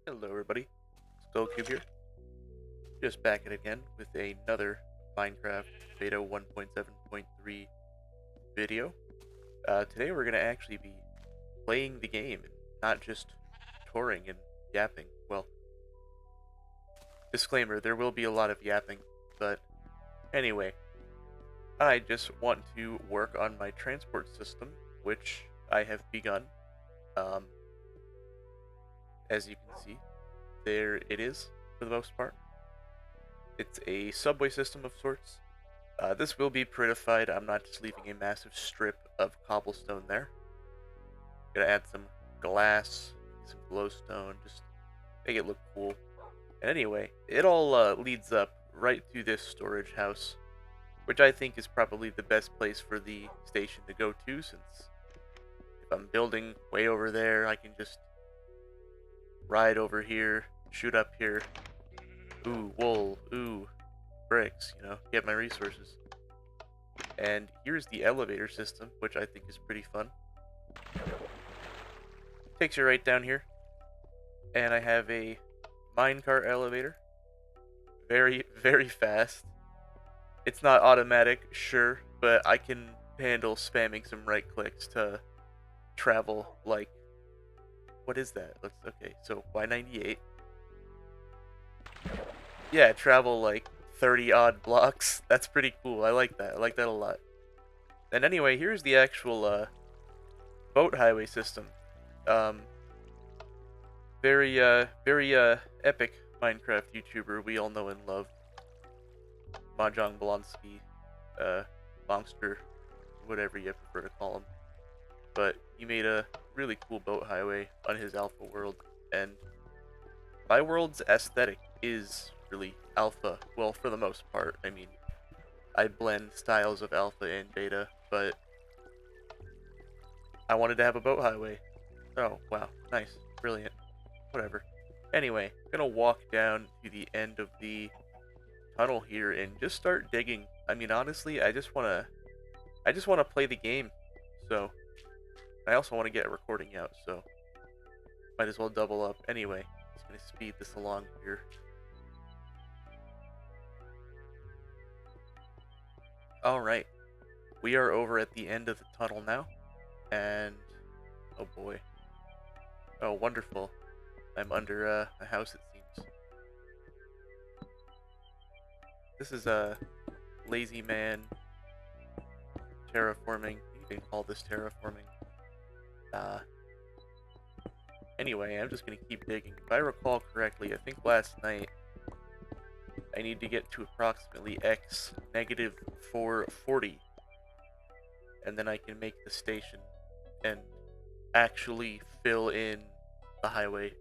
Hello everybody, Skullcube here, just back at it again with another Minecraft Beta 1.7.3 video. Today we're going to actually be playing the game, and not just touring and yapping. Well, disclaimer, there will be a lot of yapping, but anyway, I just want to work on my transport system, which I have begun. Um, as you can see, there it is, for the most part. It's a subway system of sorts. This will be prettified. I'm not just leaving a massive strip of cobblestone there. Gonna add some glass, some glowstone, just make it look cool. And anyway, it all leads up right to this storage house, which I think is probably the best place for the station to go to, since if I'm building way over there, I can just ride over here, shoot up here. Ooh, wool, ooh, bricks, get my resources. And here's the elevator system, which I think is pretty fun. Takes you right down here. And I have a minecart elevator. Very, very fast. It's not automatic, sure, but I can handle spamming some right clicks to travel like... What is that? Okay, so Y98. Yeah, travel like 30 odd blocks. That's pretty cool. I like that. I like that a lot. And anyway, here's the actual boat highway system. Very epic Minecraft YouTuber we all know and love, Mahjong Blonsky, Monster, whatever you prefer to call him. But he made a really cool boat highway on his alpha world, and my world's aesthetic is really alpha. Well, for the most part. I mean, I blend styles of alpha and beta, but I wanted to have a boat highway. Oh, wow. Nice. Brilliant. Whatever. Anyway, I'm gonna walk down to the end of the tunnel here and just start digging. I mean, honestly, I just wanna play the game. So, I also want to get a recording out, so might as well double up. Anyway, just gonna speed this along here. Alright, we are over at the end of the tunnel now, and oh boy. Oh, wonderful. I'm under a house, it seems. This is a lazy man terraforming. You can call this terraforming. Anyway, I'm just gonna keep digging. If I recall correctly, I think last night I need to get to approximately x negative 440, and then I can make the station and actually fill in the highway and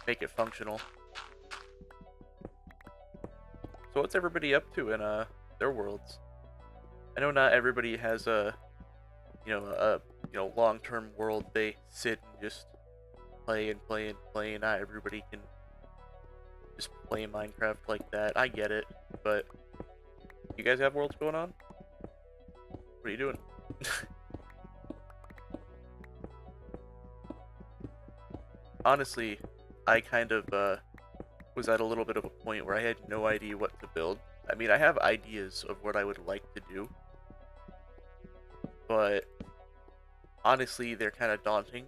make it functional. So what's everybody up to in their worlds? I know not everybody has a long-term world they sit and just play and play and play, and not everybody can just play Minecraft like that. I get it, but you guys have worlds going on? What are you doing? Honestly, I kind of was at a little bit of a point where I had no idea what to build. I mean, I have ideas of what I would like to do, but honestly, they're kind of daunting,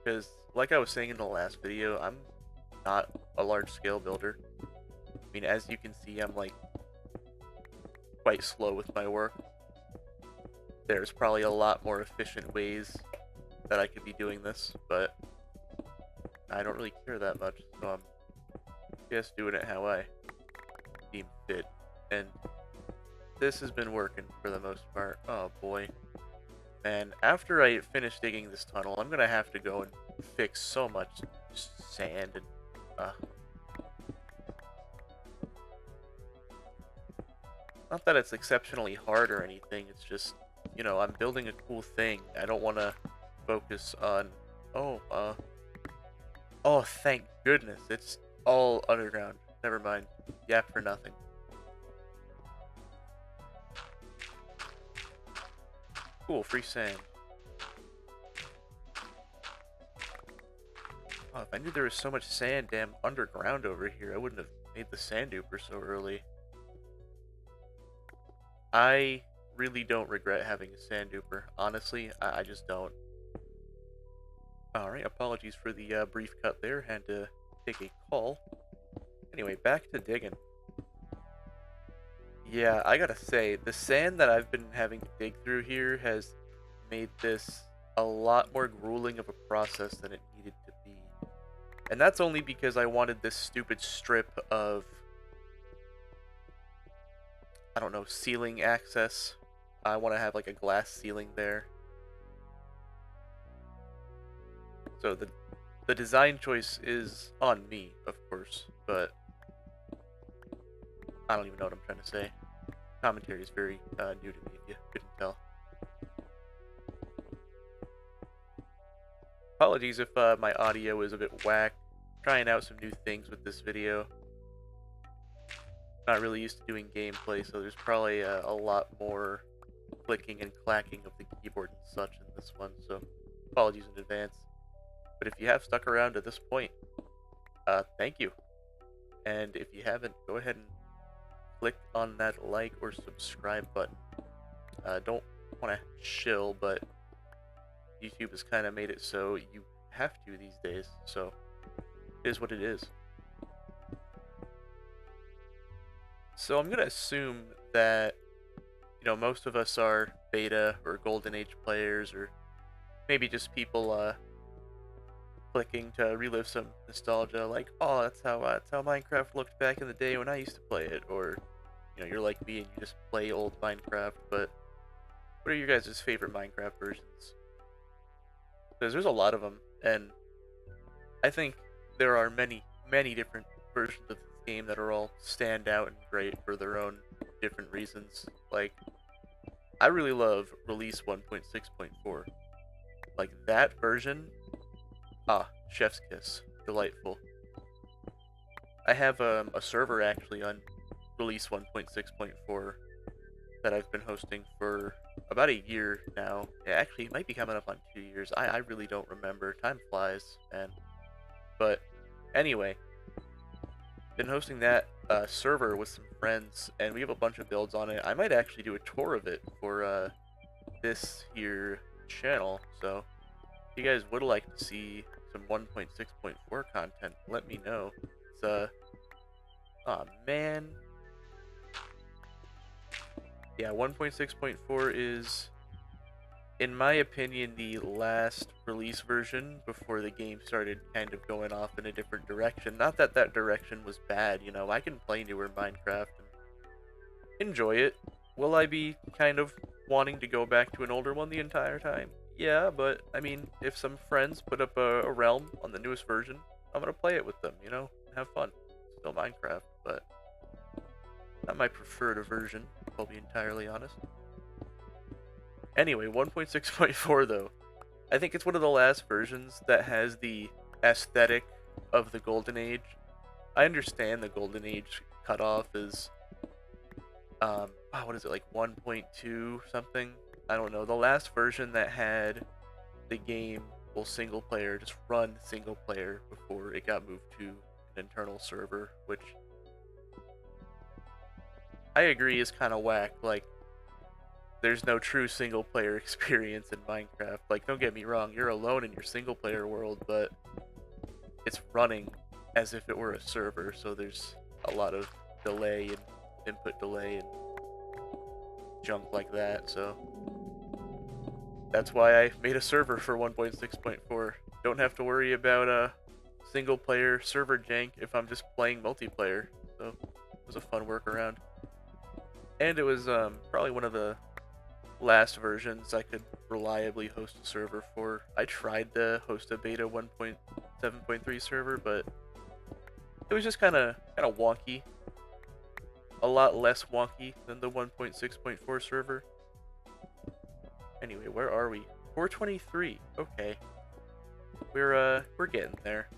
because like I was saying in the last video, I'm not a large-scale builder. I mean, as you can see, I'm like quite slow with my work. There's probably a lot more efficient ways that I could be doing this, but I don't really care that much, so I'm just doing it how I deem fit, and this has been working for the most part. Oh boy. Man, after I finish digging this tunnel, I'm gonna have to go and fix so much sand and not that it's exceptionally hard or anything, it's just, I'm building a cool thing. I don't want to focus on, oh, thank goodness, it's all underground. Never mind. Yap for nothing. Cool, free sand. Oh, if I knew there was so much sand damn underground over here, I wouldn't have made the sand duper so early. I really don't regret having a sand duper. Honestly, I just don't. Alright, apologies for the brief cut there. Had to take a call. Anyway, back to digging. Yeah, I gotta say, the sand that I've been having to dig through here has made this a lot more grueling of a process than it needed to be. And that's only because I wanted this stupid strip of, I don't know, ceiling access. I want to have like a glass ceiling there. So the design choice is on me, of course, but I don't even know what I'm trying to say. Commentary is very new to me, if you couldn't tell. Apologies if my audio is a bit whack. Trying out some new things with this video. Not really used to doing gameplay, so there's probably a lot more clicking and clacking of the keyboard and such in this one, so apologies in advance. But if you have stuck around to this point, thank you. And if you haven't, go ahead and click on that like or subscribe button. Don't want to shill, but YouTube has kind of made it so you have to these days, so it is what it is. So I'm going to assume that, you know, most of us are beta or golden age players, or maybe just people clicking to relive some nostalgia, like, oh, that's how Minecraft looked back in the day when I used to play it, or, you know, you're like me and you just play old Minecraft. But what are your guys' favorite Minecraft versions? Because there's a lot of them, and I think there are many, many different versions of this game that are all stand out and great for their own different reasons. Like, I really love release 1.6.4. Like, that version, chef's kiss. Delightful. I have a server actually on release 1.6.4 that I've been hosting for about a year now. Actually, it might be coming up on 2 years. I really don't remember. Time flies, man. But anyway, been hosting that server with some friends, and we have a bunch of builds on it. I might actually do a tour of it for this here channel. So if you guys would like to see some 1.6.4 content, let me know. It's oh man. Yeah, 1.6.4 is, in my opinion, the last release version before the game started kind of going off in a different direction. Not that that direction was bad, you know, I can play newer Minecraft and enjoy it. Will I be kind of wanting to go back to an older one the entire time? Yeah, but, I mean, if some friends put up a realm on the newest version, I'm gonna play it with them, you know? Have fun. Still Minecraft, but not my preferred version, I'll be entirely honest. Anyway, 1.6.4 though. I think it's one of the last versions that has the aesthetic of the Golden Age. I understand the Golden Age cutoff is, what is it, like 1.2 something? I don't know. The last version that had the game, well, single player, just run single player before it got moved to an internal server, which I agree is kind of whack. Like, there's no true single player experience in Minecraft. Like, don't get me wrong, you're alone in your single player world, but it's running as if it were a server, so there's a lot of delay and input delay and junk like that, so that's why I made a server for 1.6.4. Don't have to worry about a single player server jank if I'm just playing multiplayer, so it was a fun workaround. And it was probably one of the last versions I could reliably host a server for. I tried to host a beta 1.7.3 server, but it was just kind of wonky. A lot less wonky than the 1.6.4 server. Anyway, where are we? 423. Okay. We're getting there.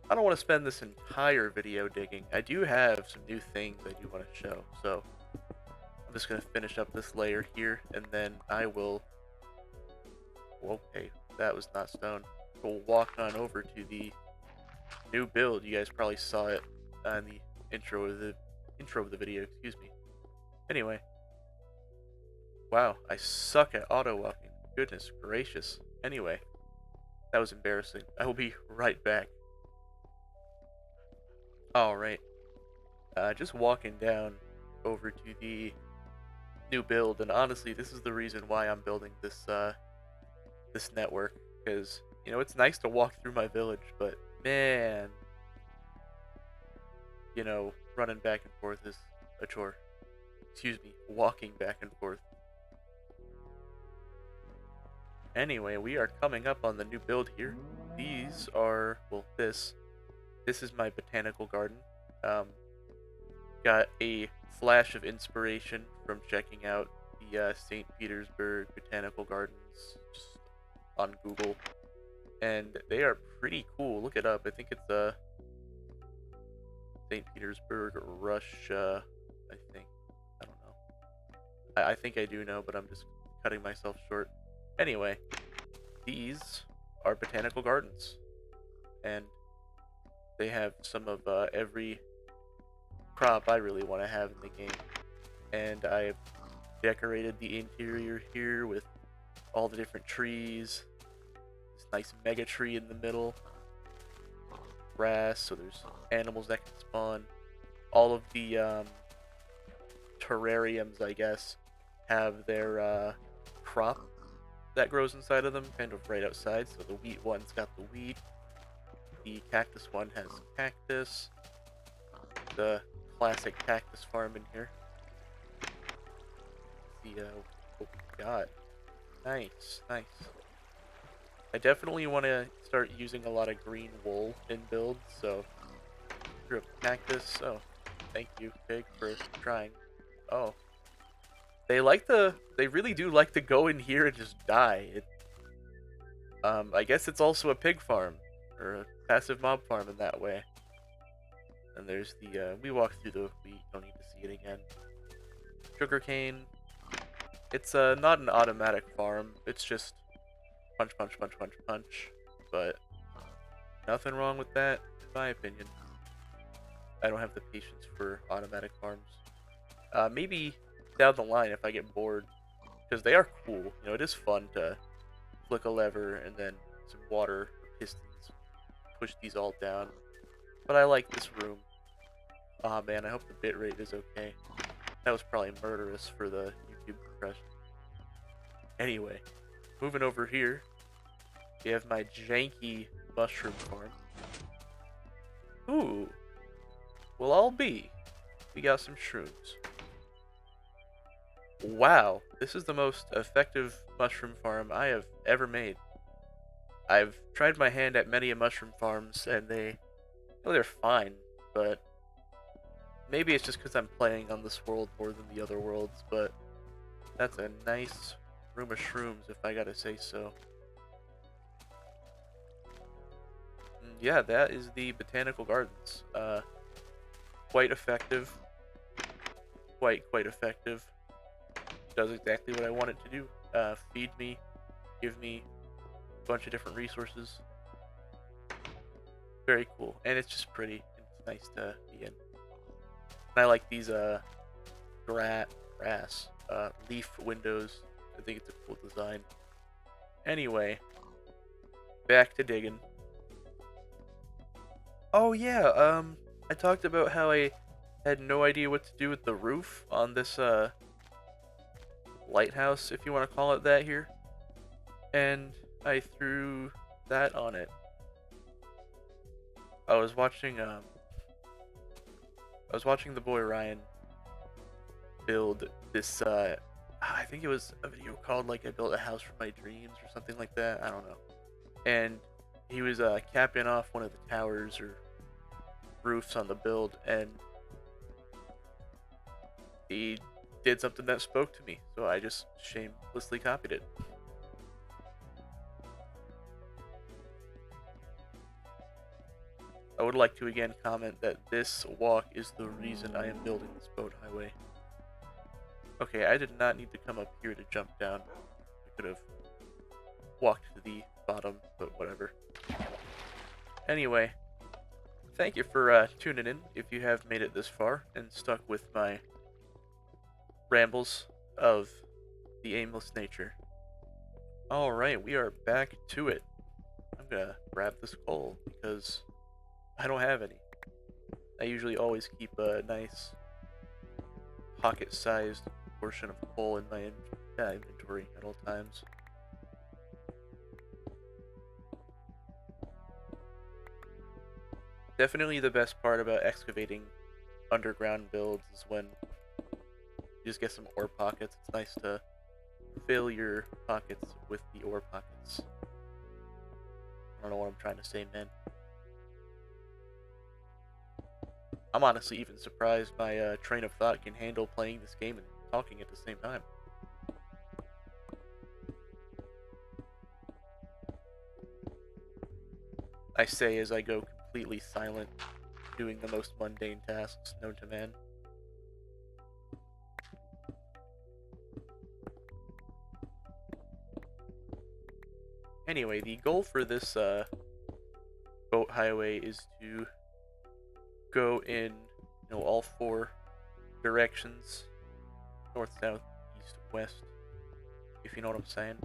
I don't want to spend this entire video digging. I do have some new things I do want to show, so I'm just going to finish up this layer here, and then I will... Okay, that was not stone. we'll walk on over to the new build. You guys probably saw it in the intro of the video. Excuse me. Anyway, wow, I suck at auto walking. Goodness gracious. Anyway, that was embarrassing. I will be right back. All right. Just walking down over to the new build, and honestly, this is the reason why I'm building this this network, because it's nice to walk through my village, but man, running back and forth is a chore. Excuse me, walking back and forth. Anyway, we are coming up on the new build here. These are, well, this is my botanical garden. Got a flash of inspiration from checking out the St. Petersburg Botanical Gardens just on Google, and they are pretty cool. Look it up. I think it's St. Petersburg, Russia. I think. I don't know. I think I do know, but I'm just cutting myself short. Anyway, these are botanical gardens, and they have some of every crop I really want to have in the game. And I've decorated the interior here with all the different trees. This nice mega tree in the middle. Grass, so there's animals that can spawn. All of the terrariums, I guess, have their crop that grows inside of them, kind of right outside. So the wheat one's got the wheat. The cactus one has cactus. The classic cactus farm in here. Oh god. Nice. I definitely want to start using a lot of green wool in builds, so screw up the cactus. Oh, thank you, pig, for trying. Oh. They really do like to go in here and just die. I guess it's also a pig farm, or a passive mob farm in that way. And there's the, we walked through the, we don't need to see it again. Sugarcane. It's not an automatic farm, it's just punch, but nothing wrong with that, in my opinion. I don't have the patience for automatic farms. Maybe down the line if I get bored, because they are cool. It is fun to flick a lever and then some water pistons push these all down. But I like this room. Aw man, I hope the bitrate is okay. That was probably murderous for the YouTube compression. Anyway, moving over here, we have my janky mushroom farm. Ooh, well I'll be. We got some shrooms. Wow, this is the most effective mushroom farm I have ever made. I've tried my hand at many mushroom farms, and they're fine, but maybe it's just because I'm playing on this world more than the other worlds, but that's a nice room of shrooms, if I gotta say so. And yeah, that is the Botanical Gardens. Quite effective. Quite effective. Does exactly what I want it to do. Feed me, give me a bunch of different resources. Very cool, and it's just pretty. It's nice to be in. And I like these grass leaf windows. I think it's a cool design. Anyway, back to digging. Oh yeah, I talked about how I had no idea what to do with the roof on this lighthouse, if you want to call it that here, and I threw that on it. I was watching the boy Ryan build this I think it was a video called like I built a house from my dreams or something like that, I don't know. And he was capping off one of the towers or roofs on the build, and he did something that spoke to me, so I just shamelessly copied it. I would like to again comment that this walk is the reason I am building this boat highway. Okay, I did not need to come up here to jump down. I could have walked to the bottom, but whatever. Anyway, thank you for tuning in if you have made it this far and stuck with my rambles of the aimless nature. Alright, we are back to it. I'm gonna grab this coal because I don't have any. I usually always keep a nice pocket-sized portion of coal in my inventory at all times. Definitely the best part about excavating underground builds is when you just get some ore pockets. It's nice to fill your pockets with the ore pockets. I don't know what I'm trying to say, man. I'm honestly even surprised my train of thought can handle playing this game and talking at the same time. I say as I go completely silent, doing the most mundane tasks known to man. Anyway, the goal for this boat highway is to go in, all four directions: north, south, east, west, if you know what I'm saying.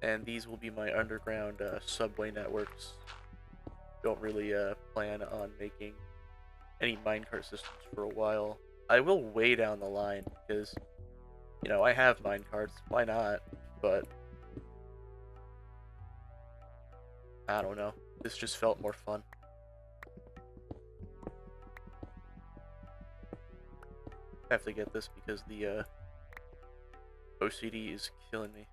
And these will be my underground subway networks. Don't really plan on making any minecart systems for a while. I will way down the line because, I have minecarts. Why not? But I don't know. This just felt more fun. I have to get this because the OCD is killing me.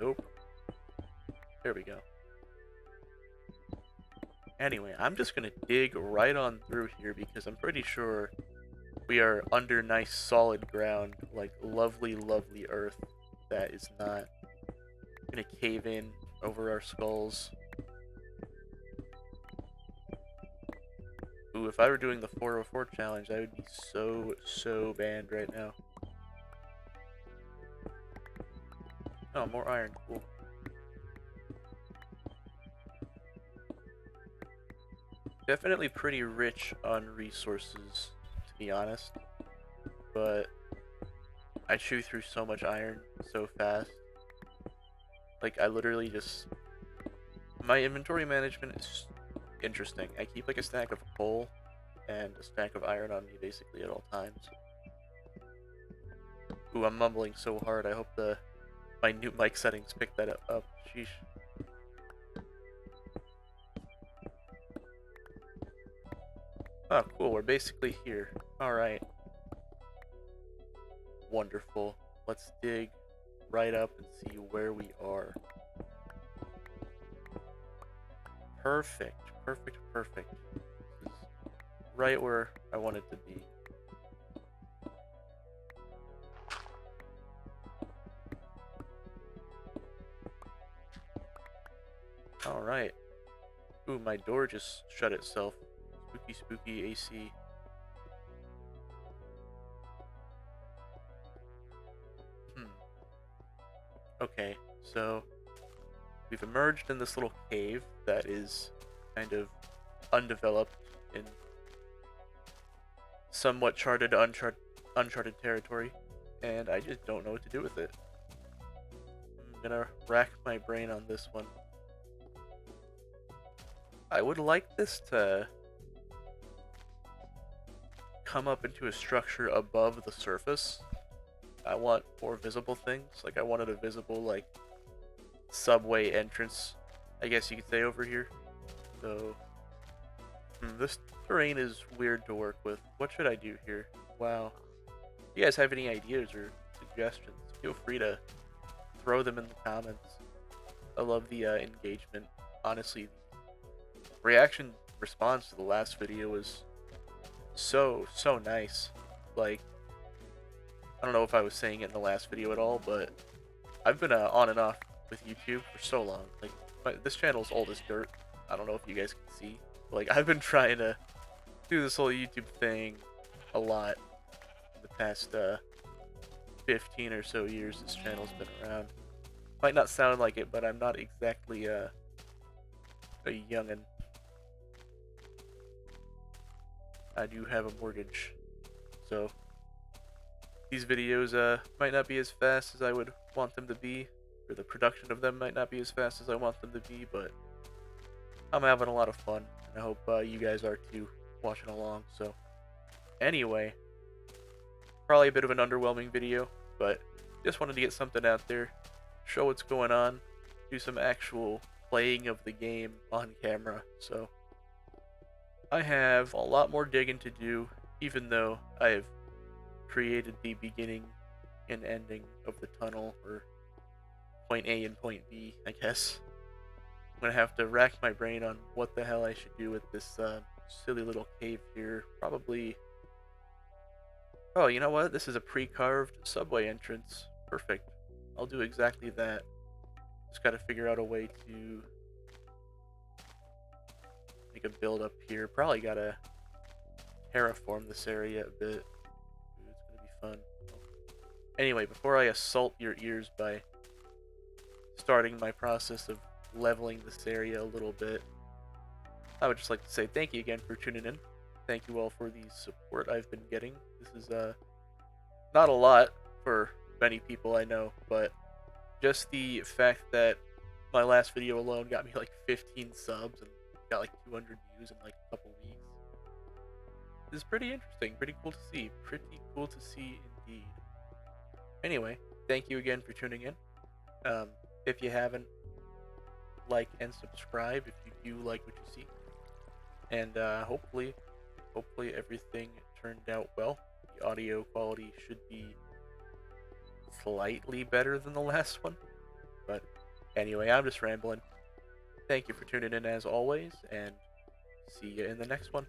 Nope. There we go. Anyway, I'm just gonna dig right on through here because I'm pretty sure we are under nice solid ground, like lovely, lovely earth that is not gonna cave in over our skulls. Ooh, if I were doing the 404 challenge, I would be so banned right now. Oh, more iron, cool. Definitely pretty rich on resources, to be honest. But I chew through so much iron so fast. Like, I literally just... My inventory management is interesting. I keep like a stack of coal and a stack of iron on me basically at all times. Ooh, I'm mumbling so hard. I hope my new mic settings pick that up. Sheesh. Oh, cool. We're basically here. Alright. Wonderful. Let's dig right up and see where we are. Perfect. Perfect, perfect. This is right where I want it to be. Alright. Ooh, my door just shut itself. Spooky, spooky AC. Okay, so we've emerged in this little cave that is kind of undeveloped in somewhat charted, uncharted territory, and I just don't know what to do with it. I'm gonna rack my brain on this one. I would like this to come up into a structure above the surface. I want more visible things. Like, I wanted a visible, like, subway entrance, I guess you could say, over here. So, this terrain is weird to work with. What should I do here? Wow. If you guys have any ideas or suggestions, feel free to throw them in the comments. I love the engagement. Honestly, reaction response to the last video was so nice. Like, I don't know if I was saying it in the last video at all, but I've been on and off with YouTube for so long. Like, this channel's old as dirt. I don't know if you guys can see. Like, I've been trying to do this whole YouTube thing a lot in the past 15 or so years this channel's been around. Might not sound like it, but I'm not exactly a youngin'. I do have a mortgage, so these videos might not be as fast as I would want them to be, or the production of them might not be as fast as I want them to be, but I'm having a lot of fun, and I hope you guys are too, watching along. So anyway, probably a bit of an underwhelming video, but just wanted to get something out there, show what's going on, do some actual playing of the game on camera. So I have a lot more digging to do, even though I have created the beginning and ending of the tunnel, or point A and point B, I guess. I'm gonna have to rack my brain on what the hell I should do with this silly little cave here. Probably... Oh, you know what? This is a pre-carved subway entrance. Perfect. I'll do exactly that. Just gotta figure out a way to make a build up here. Probably gotta terraform this area a bit. Ooh, it's gonna be fun. Anyway, before I assault your ears by starting my process of leveling this area a little bit, I would just like to say thank you again for tuning in. Thank you all for the support I've been getting. This is not a lot for many people I know, but just the fact that my last video alone got me like 15 subs and got like 200 views in like a couple weeks is pretty interesting, pretty cool to see. Pretty cool to see indeed. Anyway, thank you again for tuning in. If you haven't, like and subscribe if you do like what you see. And hopefully everything turned out well. The audio quality should be slightly better than the last one. But anyway, I'm just rambling. Thank you for tuning in as always, and see you in the next one.